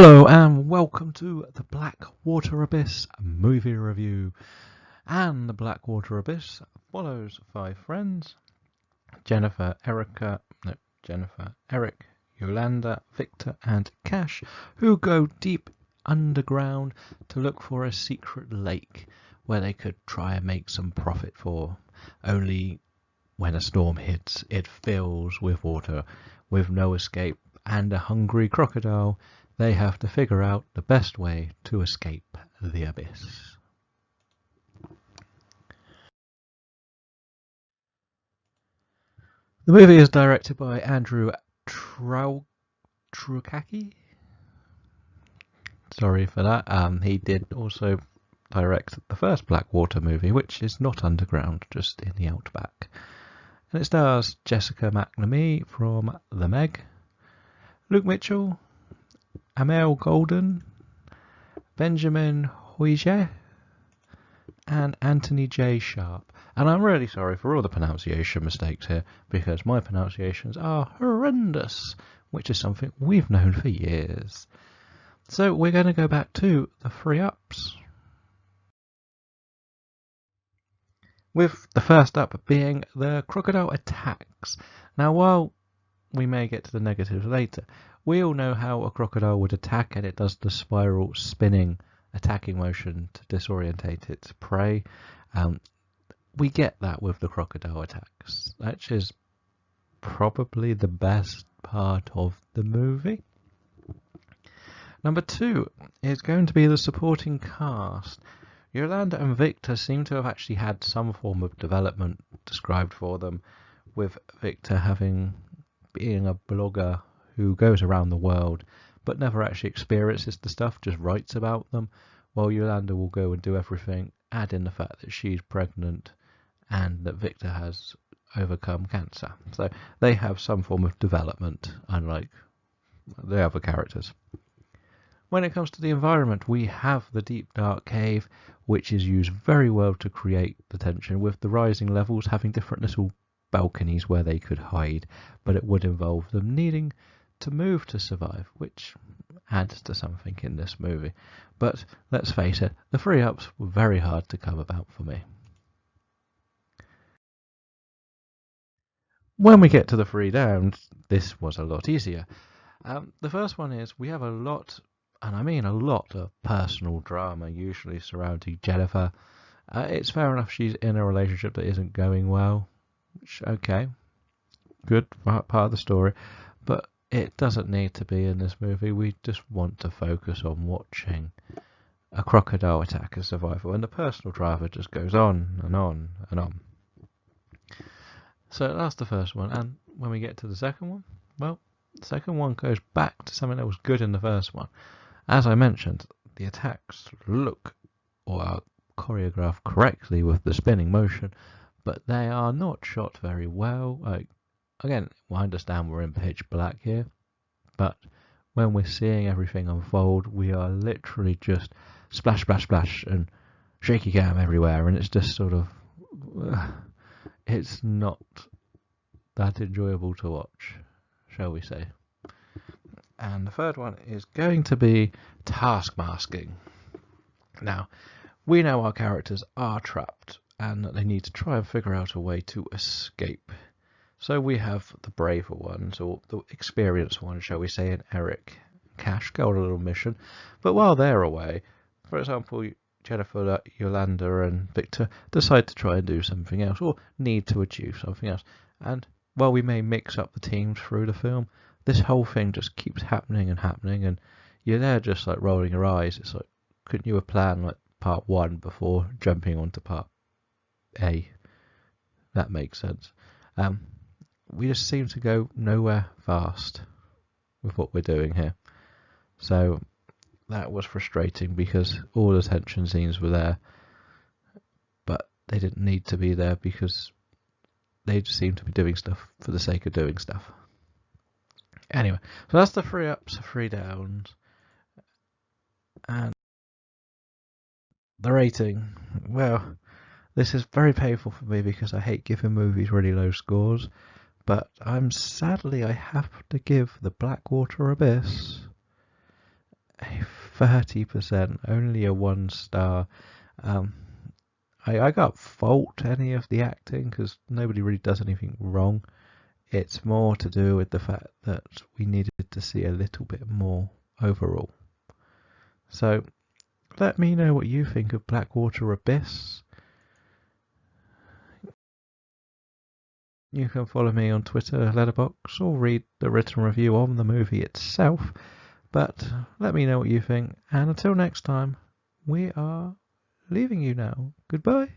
Hello and welcome to the Blackwater Abyss movie review. And the Blackwater Abyss follows five friends: Jennifer, Eric, Yolanda, Victor and Cash, who go deep underground to look for a secret lake where they could try and make some profit for. Only when a storm hits, it fills with water, with no escape and a hungry crocodile. They have to figure out the best way to escape the abyss. The movie is directed by Andrew Trukaki. Sorry for that. He did also direct the first Blackwater movie, which is not underground, just in the outback. And it stars Jessica McNamee from The Meg, Luke Mitchell, Amel Golden, Benjamin Hoyge, and Anthony J. Sharp. And I'm really sorry for all the pronunciation mistakes here, because my pronunciations are horrendous, which is something we've known for years. So we're going to go back to the free ups, with the first up being the crocodile attacks. Now, while we may get to the negatives later, we all know how a crocodile would attack, and it does the spiral spinning attacking motion to disorientate its prey. We get that with the crocodile attacks, which is probably the best part of the movie. Number two is going to be the supporting cast. Yolanda and Victor seem to have actually had some form of development described for them, with Victor being a blogger who goes around the world but never actually experiences the stuff, just writes about them, while Yolanda will go and do everything, add in the fact that she's pregnant and that Victor has overcome cancer. So they have some form of development, unlike the other characters. When it comes to the environment, we have the deep dark cave, which is used very well to create the tension, with the rising levels having different little balconies where they could hide, but it would involve them needing to move to survive, which adds to something in this movie. But let's face it, the free ups were very hard to come about for me. When we get to the free downs, this was a lot easier. The first one is we have a lot, and I mean a lot, of personal drama usually surrounding Jennifer. It's fair enough she's in a relationship that isn't going well, which, okay, good part of the story, but it doesn't need to be in this movie. We just want to focus on watching a crocodile attack as survival, and the personal drama just goes on and on and on. So that's the first one, and when we get to the second one, well, the second one goes back to something that was good in the first one. As I mentioned, the attacks look or are choreographed correctly with the spinning motion, but they are not shot very well. Again, I understand we're in pitch black here, but when we're seeing everything unfold, we are literally just splash, splash, splash, and shaky cam everywhere, and it's just sort of, it's not that enjoyable to watch, shall we say. And the third one is going to be task masking. Now, we know our characters are trapped and that they need to try and figure out a way to escape. So we have the braver ones, or the experienced ones, shall we say, in Eric and Cash, go on a little mission. But while they're away, for example, Jennifer, Yolanda and Victor decide to try and do something else, or need to achieve something else. And while we may mix up the teams through the film, this whole thing just keeps happening, and you're there just like rolling your eyes. It's like, couldn't you have planned like part one before jumping onto part A? That makes sense. We just seem to go nowhere fast with what we're doing here. So that was frustrating, because all the tension scenes were there, but they didn't need to be there because they just seem to be doing stuff for the sake of doing stuff. Anyway, so that's the free ups, free downs, and the rating. Well, this is very painful for me because I hate giving movies really low scores, but sadly I have to give the Blackwater Abyss a 30%, only a 1 star. I can't fault any of the acting because nobody really does anything wrong. It's more to do with the fact that we needed to see a little bit more overall. So let me know what you think of Blackwater Abyss. You can follow me on Twitter, Letterboxd, or read the written review on the movie itself. But let me know what you think, and until next time, we are leaving you now. Goodbye.